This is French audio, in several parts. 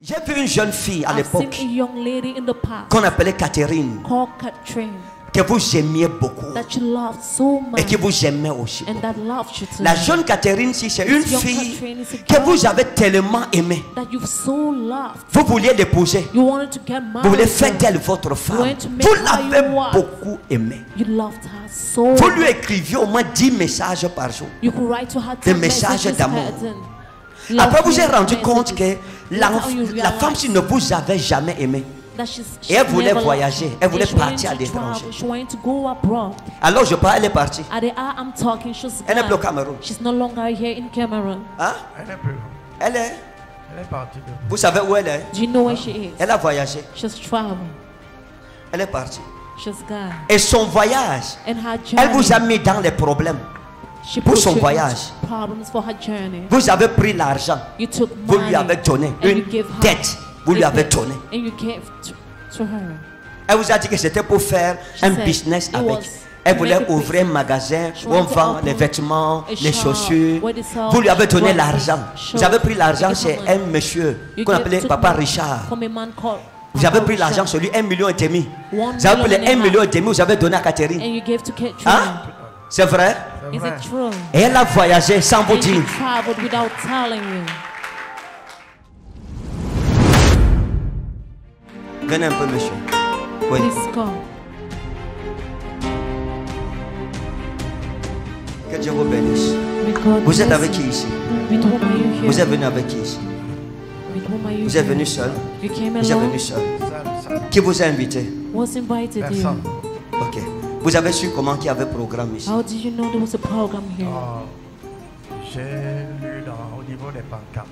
J'ai vu une jeune fille à I've seen l'époque a young lady in the past qu'on appelait Catherine, called Catherine que vous aimiez beaucoup that you loved so much et que vous aimez aussi. and that loved you too La much. jeune Catherine, si c'est une This young fille Catherine is a que girl vous avez tellement aimée, that you've so loved. vous vouliez l'épouser, You wanted to get married. vous voulez to faire her. d'elle votre femme, You want to make vous her l'avez your wife. beaucoup aimée. You loved her so Vous lui much. écriviez au moins 10 messages par jour. You could write to her Des 10 messages messages d'amour. per day. Après, Love vous avez rendu messages. compte que la That's how you femme, si ne vous avait jamais aimé, That she's et elle voulait never loved voyager, you. elle voulait And she wanted partir à to l'étranger. travel, she wanted to go abroad. Alors je parle, elle est partie. At the hour I'm talking, she's Elle n'est plus au gone. Cameroun. She's no longer here in Cameroon. Hein? Elle est plus. Elle est. Elle est partie. Vous savez où elle est? Do you know where she is? Elle a voyagé. She's traveled. Elle est partie. She's gone. Et son voyage, And her elle vous a journey, mis dans les problèmes. she pour put son you voyage. into problems for her journey. Vous avez pris l'argent. You took Vous money lui avez donné and une you gave her dette. Vous lui a avez debt, donné. and you gave to her. Elle vous a dit que c'était pour faire She un said business it avec. was Elle to voulait make a ouvrir un magasin She où on wanted to vend open les vêtements, a les shop chaussures. where they sell Vous lui avez donné dresses, l'argent. shorts. Vous avez pris l'argent You chez gave un money. monsieur You qu'on gave appelait to Papa money Richard. from a man called Vous avez Papa pris l'argent Richard. sur lui, 1,5 million. 1 Vous avez pris les million and 1,5 a million, vous avez donné à Catherine. And you gave to Catherine. Hein? C'est vrai? C'est Is vrai. it true? Et elle a voyagé sans vous And she dire. traveled without telling you. Venez un peu, monsieur. Oui. Please come. Que Dieu vous bénisse. May God Vous êtes bless avec you. qui ici? With whom are you here? Vous êtes venu avec qui ici? With whom are you Vous êtes here? venu seul? You came Vous êtes alone? venu seul. Seul. Qui vous a invité? Was invited you? Personne. Ok. Vous avez su comment il y avait programme ici? How did you know there was a program here? J'ai lu au niveau des pancartes.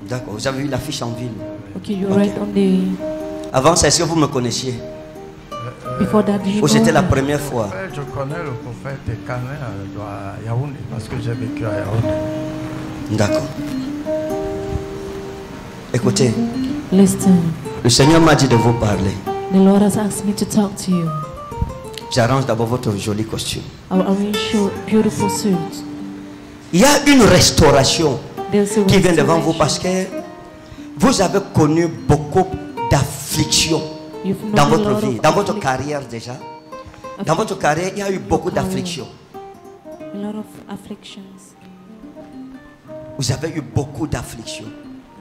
D'accord. Vous avez vu l'affiche en ville. Okay, you Ok. read on the. Avant ça, est-ce que vous me connaissiez? Before that, did you Ou know c'était la me? première fois? Je connais le prophète Canin à Yaoundé parce que j'ai vécu à Yaoundé. D'accord. Écoutez, Listen, le Seigneur m'a dit de vous parler. the Lord has asked me to talk to you. J'arrange d'abord votre joli costume. I'll arrange your beautiful suit. Il y a une restauration There's a qui vient devant vous restoration. parce que vous avez connu beaucoup d'afflictions You've known dans a votre lot vie, of dans votre afflic- carrière déjà. Dans votre carrière, il y a eu beaucoup d'afflictions. A lot of afflictions. Vous avez eu beaucoup d'afflictions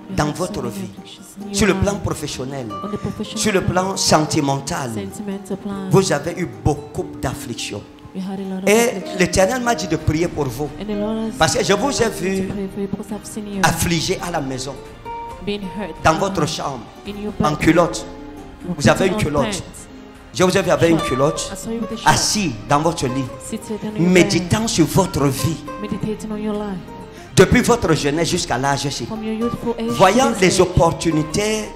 You dans have so votre many vie. afflictions in Sur your le plan life. professionnel, On the professional sur le plan sentimental, sentimental plan. vous avez eu beaucoup d'afflictions. You had a lot of Et afflictions. l'Éternel m'a dit de prier pour vous. And the Lord has Parce que je vous ai asked me vu to pray for you because I've seen you affligé à la maison, being hurt dans votre chambre, in your en bed. culotte. Vous avez une Putting on culotte. pants. Je vous ai vu avec une culotte, I saw you with a shirt, assis dans votre lit, seated on your bed, méditant sur votre vie, meditating on your life. depuis votre jeunesse jusqu'à l'âge ci. From your youthful age Voyant to this les age, opportunités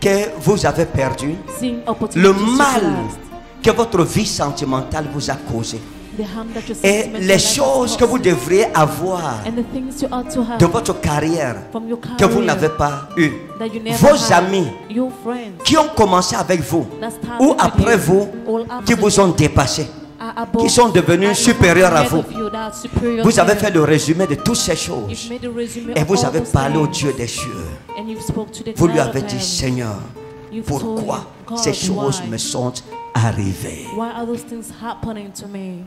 que vous avez perdues, seeing le opportunities mal to last, que votre vie sentimentale vous a causé, the harm that your et sentimental les life has choses que vous caused, devriez avoir and the things you ought to have de votre carrière from your que vous career n'avez pas eu. that you never Vos had. amis Your friends qui ont commencé avec vous that started ou with après you, vous, all qui after vous ont dépassé, are above, qui sont devenus are supérieurs à ahead vous. of you, that are superior Vous to avez you. fait le résumé de toutes ces You've choses made a resume et of vous all avez those parlé au things, Dieu des cieux. and you've spoke to the Vous lui God avez of dit, heaven. Seigneur, You've told pourquoi him, God, ces choses why? me sont arrivées? Why are those things happening to me?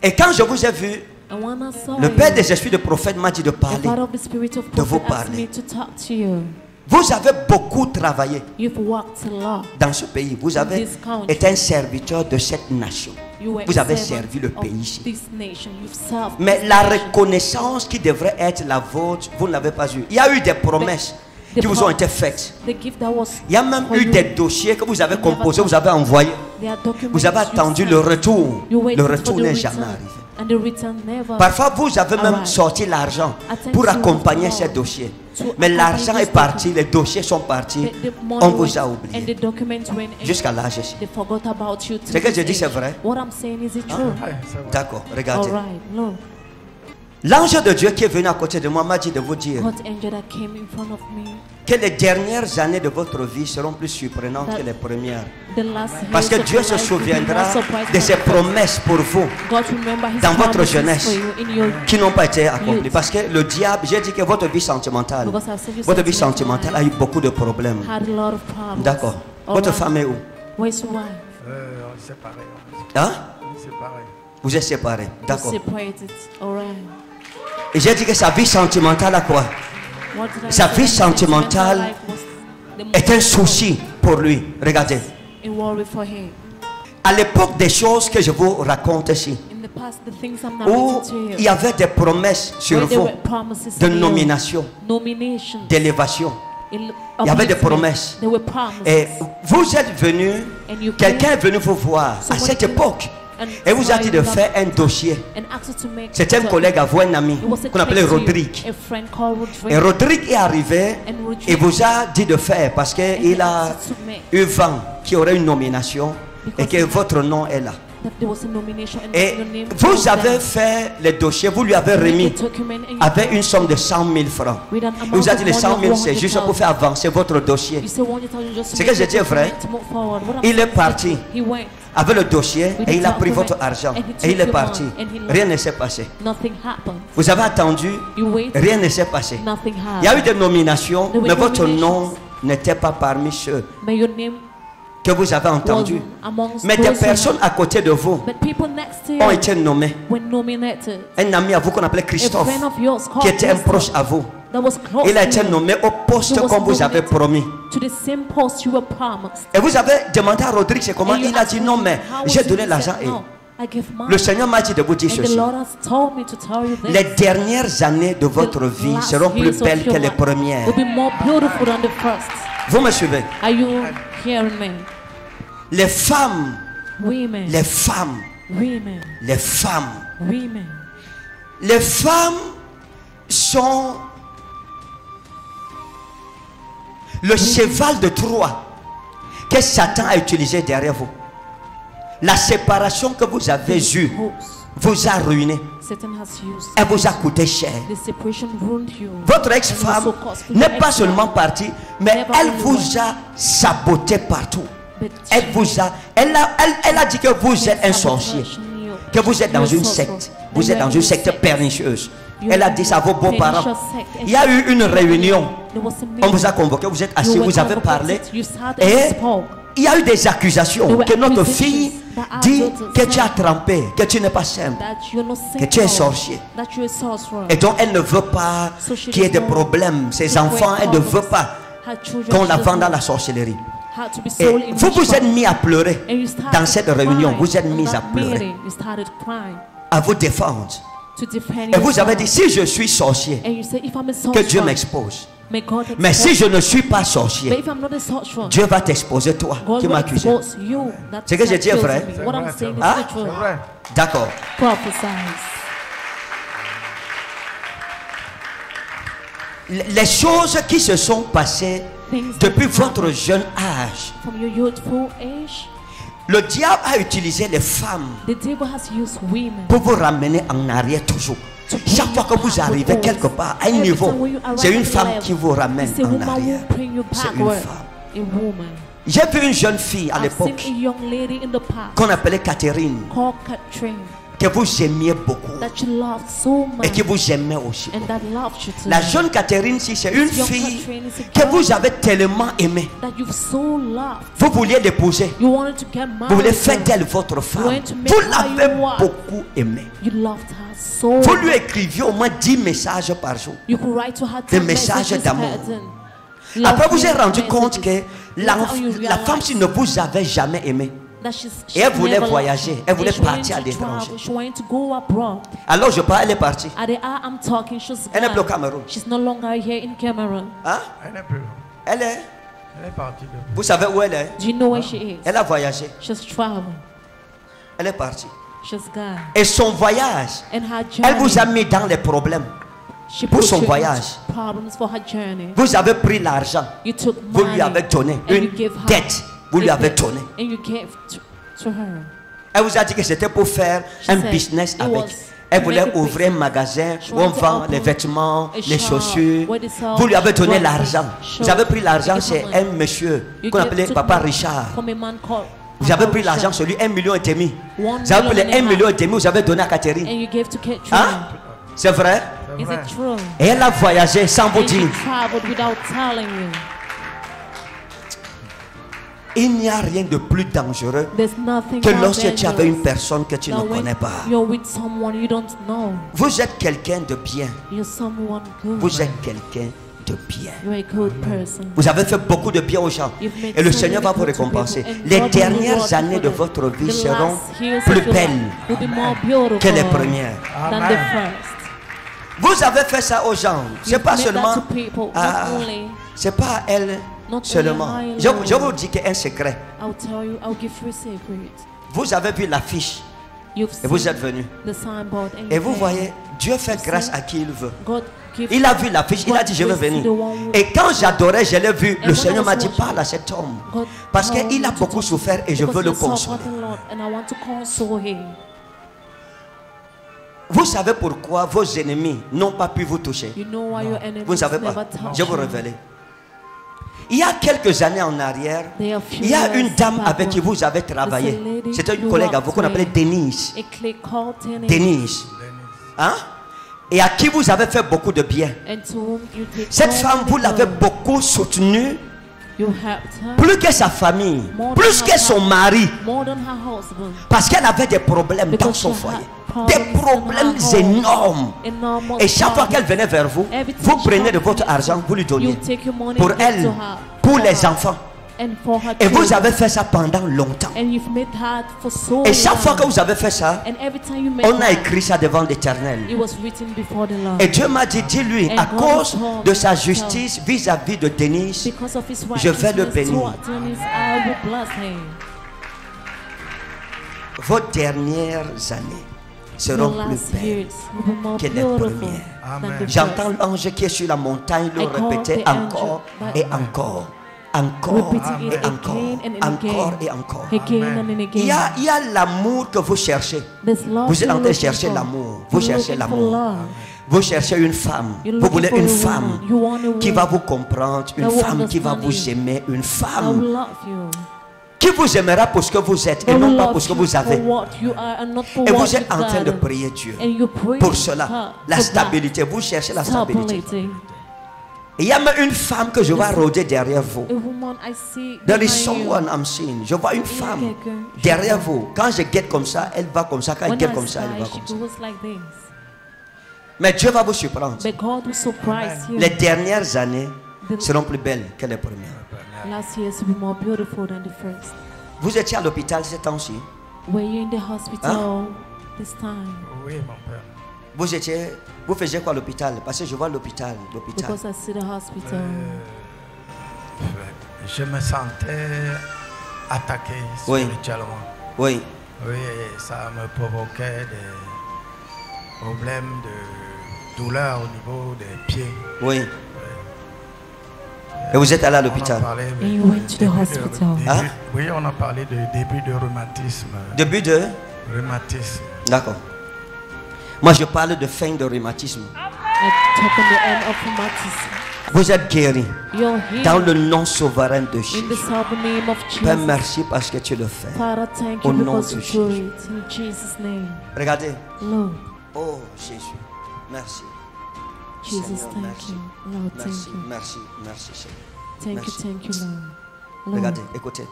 Et quand je vous ai vu, And when I saw le you, Père des esprits de prophète m'a dit de the parler. God of the Spirit of de vous Prophet asked parler. me to talk to you. Vous avez beaucoup travaillé You've worked a lot. dans ce pays. Vous avez This country. été un serviteur de cette nation. You were Vous a avez servant servi le of pays ici. this nation. You've served Mais this la nation. reconnaissance qui devrait être la vôtre, vous ne l'avez pas eue. Il y a eu des promesses The qui vous ont été faites. The gift that was Il y a même for eu you, des dossiers que vous avez You never composés, vous avez envoyés. there are documents Vous avez you attendu sent. le retour. You waited Le for retour the n'est return, jamais arrivé. and the return never Parfois, vous avez même arrived. sorti l'argent At times pour you accompagner have ces more dossiers. to Mais accompany l'argent this est parti, les dossiers sont partis. The money On vous went, a and oublié. the documents went, and Jusqu'à l'âge ici. they forgot about you. Ce que je dis, c'est vrai. What I'm saying is it true? Ouais, c'est vrai. D'accord, All regardez. right, no. L'ange de Dieu qui est venu à côté de moi m'a dit de vous dire God angel that came in front of me, que les dernières années de votre vie seront plus surprenantes que les premières. the last Parce que years of Dieu your se life will be more souviendra surprising de ses than the first. promesses pour vous God remember his dans votre promises jeunesse for you in your qui n'ont pas été accomplies. youth. Parce que le diable, j'ai dit que votre vie sentimentale, Because I've said you votre vie sentimental sentimentale a eu beaucoup de problèmes. had a lot of problems. D'accord. All Votre right. femme est où? Where's your wife? On est séparés. Hein? On est séparés. Vous êtes séparés. You're D'accord. separated. All right. Et j'ai dit que sa vie sentimentale a quoi? What did I Sa say? vie His sentimentale life was the most Est un souci pour lui. Regardez. a worry for him. À l'époque des choses que je vous raconte ici, In the past, the things I'm où narrating to il y you, avait des promesses sur where there vous were promises de in you, nomination, nomination, d'élévation. il y avait des promesses. There were promises. Et vous êtes venu, And you quelqu'un came, est venu vous voir à someone cette came époque and et vous a dit de signed faire un dossier. and asked you to make C'était un a- collègue à vous, un ami It was a qu'on appelait colleague to you, Rodrigue. a friend called Rodrigue. Et Rodrigue est arrivé And Rodrigue et vous a dit de faire parce qu'il a asked you to make eu vent qu'il y aurait une nomination et que votre nom est là. that there was a nomination and Et your name vous was avez there. fait le dossier, vous lui avez You made remis the document and you avec une somme de 100 000 francs. with an Il amount vous a of dit les money 100 of 000 c'est juste pour faire avancer votre dossier. You say 100,000 just to C'est make que j'ai the dit est vrai. document to move forward. What I'm Il est saying is that parti He went. avec le dossier with et the il a pris document votre argent and he et il took est your parti. money and he left. Rien ne s'est passé. Nothing happened. Vous avez attendu, You waited. rien ne s'est passé. Nothing Il y a eu happened. des nominations, There were mais votre nom nominations. n'était pas parmi ceux But your name que vous avez entendus. wasn't amongst Mais des those who personnes à côté de vous But people next to ont you été nommées. were nominated. Un ami à vous qu'on appelait A Christophe, friend of yours qui called était un Christophe proche à vous, that was close il a to été you, nommé au poste He was qu'on vous avait nominated promis. to the same post you were promised. Et vous avez demandé à Rodrigue c'est comment. And you Il a asked dit him, non, mais "How j'ai was donné it?" He l'argent. said, Et "No, I gave mine." le Seigneur m'a dit de vous dire And the ceci. Lord has told me to tell you this. Les dernières années de votre The vie last seront plus years of belles your que les life premières. will be more beautiful than the first. Vous me suivez? Are you hearing me? Les femmes, Women, les femmes, women, les femmes, women. les femmes sont le cheval de Troie que Satan a utilisé derrière vous. La séparation que vous avez eue vous a ruiné. Satan has used. Elle vous a coûté cher. The separation ruined you. Votre ex-femme n'est pas seulement partie, mais elle vous a saboté partout. Elle a dit que vous êtes un sorcier, que vous êtes dans une secte. Vous êtes dans une secte pernicieuse. Elle a dit ça à vos beaux-parents. Il y a eu une réunion. On vous a convoqué, vous êtes assis, vous avez parlé. Et il y a eu des accusations que notre fille dit que tu as trempé, que tu n'es pas simple, que tu es sorcier. Et donc elle ne veut pas qu'il y ait des problèmes. Ses enfants, elle ne veut pas qu'on la vende dans la sorcellerie. Et vous vous êtes mis à pleurer dans cette réunion. Vous êtes mis à pleurer, à vous défendre. Et vous avez dit, si je suis sorcier, que Dieu m'expose. Mais si je ne suis pas sorcier, Dieu va t'exposer toi qui m'as accusé. Ce que je dis est vrai. Hein? C'est vrai. D'accord. Les choses qui se sont passées depuis votre jeune âge, le diable a utilisé les femmes pour vous ramener en arrière toujours. Chaque fois que vous arrivez quelque part à un niveau, c'est une femme qui vous ramène en arrière. C'est une femme. J'ai vu une jeune fille à l'époque qu'on appelait Catherine, que vous aimiez beaucoup et que vous aimez aussi. La jeune Catherine, si c'est une fille que vous avez tellement aimée, vous vouliez l'épouser, vous voulez faire d'elle votre femme, vous l'avez beaucoup aimée. Vous lui écriviez au moins 10 messages par jour, des messages d'amour. Après vous êtes rendu compte que la femme si ne vous avait jamais aimé, et elle voulait voyager, elle voulait partir à l'étranger. Alors je parle, elle est partie. Elle n'est plus au Cameroun. Hein? Elle est plus. Elle est. Elle est partie. Vous savez où elle est? Do you know where she is? Elle a voyagé. She's traveled. Elle est partie. She's gone. Et son voyage, And her elle vous a journey, mis dans les problèmes. she pour put son you voyage. into problems for her journey. Vous avez pris l'argent. You took Vous money lui avez donné and une you gave her dette. Vous lui a avez debt, donné. and you gave to her. Elle vous a dit que c'était pour faire She un said business it avec. was Elle voulait ouvrir un magasin où on vend les vêtements, les chaussures. Vous lui avez donné l'argent. Vous avez pris l'argent chez un monsieur qu'on appelait Papa Richard. Vous avez pris l'argent sur lui, 1,5 million. Vous avez pris les 1,5 million, vous avez donné à Catherine. Hein? C'est vrai? Et elle a voyagé sans vous dire. Il n'y a rien de plus dangereux que lorsque tu avais une personne que tu ne connais pas. Vous êtes quelqu'un de bien. Vous êtes quelqu'un de bien. Vous avez fait beaucoup de bien aux gens. Et le Seigneur va vous récompenser. Les dernières années de votre vie seront plus belles que les premières. Vous avez fait ça aux gens. C'est pas seulement... c'est pas à elle seulement. Je vous dis qu'un secret. Vous avez vu l'affiche et vous êtes venu. Et vous voyez, Dieu fait grâce à qui il veut. Il a vu l'affiche, il a dit je veux venir. Et quand j'adorais, je l'ai vu. Le Seigneur m'a dit parle à cet homme. Parce qu'il a beaucoup souffert et je veux le consoler. Vous savez pourquoi vos ennemis n'ont pas pu vous toucher? Vous ne savez pas. Je vais vous révéler. Il y a quelques années en arrière, il y a une dame avec qui vous avez travaillé. C'était une collègue à vous qu'on appelait Denise. Denise. Hein? Et à qui vous avez fait beaucoup de bien. Cette femme, vous l'avez beaucoup soutenue. Plus que sa famille, plus que son mari. Parce qu'elle avait des problèmes dans son foyer. Des problèmes énormes. Et chaque fois qu'elle venait vers vous, vous prenez de votre argent, vous lui donnez. Pour elle, pour les enfants. Et vous avez fait ça pendant longtemps. Et chaque fois que vous avez fait ça, on a écrit ça devant l'Éternel. Et Dieu m'a dit, dis-lui, à cause de sa justice vis-à-vis de Denise, je vais le bénir. Vos dernières années seront plus belles que les premières. J'entends l'ange qui est sur la montagne le répéter encore et encore. Encore et encore, encore et encore. Il y a l'amour que vous cherchez. Vous êtes en train de chercher l'amour. Vous cherchez l'amour. Vous cherchez une femme. Vous voulez une femme qui va vous comprendre, une femme qui va vous aimer, une femme qui vous aimera pour ce que vous êtes et non pas pour ce que vous avez. Et vous êtes en train de prier Dieu pour cela. La stabilité. Vous cherchez la stabilité. Il y a même une femme que je vois rôder derrière vous. There is someone I'm seeing. Je vois une femme derrière vous. Quand je guette comme ça, elle va comme ça. Quand elle guette comme ça, elle va comme ça. Mais Dieu va vous surprendre. Les dernières années seront plus belles que les premières. Vous étiez à l'hôpital ces temps-ci? Hein? Oui, mon père. Vous faisiez quoi à l'hôpital? Parce que je vois l'hôpital. Je me sentais attaqué spirituellement. Oui. Oui, ça me provoquait des problèmes de douleur au niveau des pieds. Oui. Et vous êtes allé à l'hôpital? Oui, on a parlé de début de rhumatisme. Début de? Rhumatisme. D'accord. Moi, je parle de fin de rhumatisme. Vous êtes guéri dans le nom souverain de Jésus. Père, merci parce que tu le fais. Au nom de Jésus. Regardez. Oh Jésus, merci. Merci, Seigneur. Merci. Regardez, écoutez.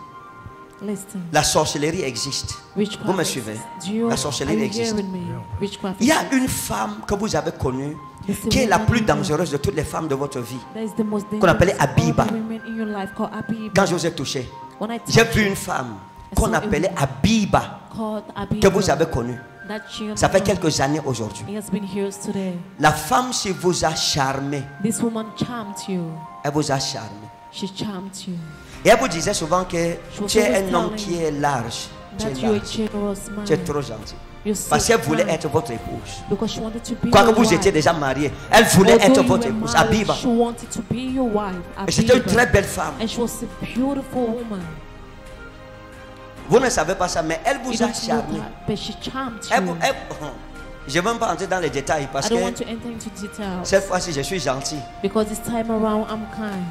La sorcellerie existe. Vous me suivez? La sorcellerie existe. Il y a une femme que vous avez connue qui est la plus dangereuse de toutes les femmes de votre vie, qu'on appelait Abiba. Quand je vous ai touché, j'ai vu une femme qu'on appelait Abiba, que vous avez connue. Ça fait quelques années aujourd'hui. La femme, si vous a charmé, elle vous a charmé. Et elle vous disait souvent que tu es un homme qui est large. Tu es trop gentil. Parce qu'elle voulait être votre épouse. Quoique vous étiez déjà mariés, elle voulait être votre épouse. Abiba. Et c'était une très belle femme. Vous ne savez pas ça, mais elle vous a charmé. Je ne vais même pas entrer dans les détails parce I que don't want to enter into details. cette fois-ci, je suis gentil. Because this time around, I'm kind.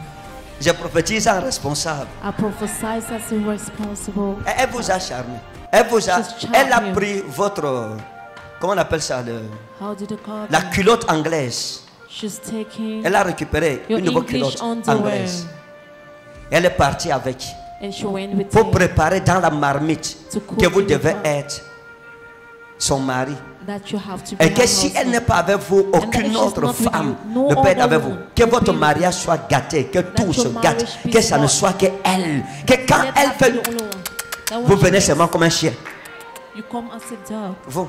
Je prophétise en responsable. I prophesize as irresponsible. Elle vous a charmé. Elle a pris votre, comment on appelle ça, How did it call la them? culotte anglaise. She's taking Elle a récupéré your une de vos English culottes underwear. anglaises. Elle est partie avec and she went with pour him préparer dans la marmite to cook que vous in the devez pot. être son mari. That you have to be Et que her si elle husband. n'est pas avec vous, And that aucune if she's autre not with femme you, no ne peut être other avec vous. woman Que will votre be mariage soit gâté, que tout your se gâte, marriage be que ça ne God. soit que elle. Que quand Let elle that be fait, the only one. That vous when she venez makes, seulement comme un chien. you come as a dog Vous.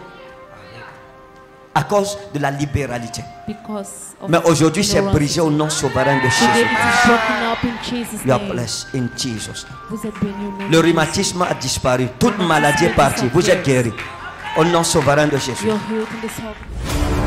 À cause de la libéralité. because of Mais aujourd'hui, c'est ignorance. brisé au nom souverain de Today Jésus. it is broken up in Jesus' You are name. blessed in Jesus' name. Vous êtes bénis au nom Le de rhumatisme a disparu. Toute maladie est partie. Vous êtes guéri. Au nom souverain de Jésus. Jésus. You're healed in this hope.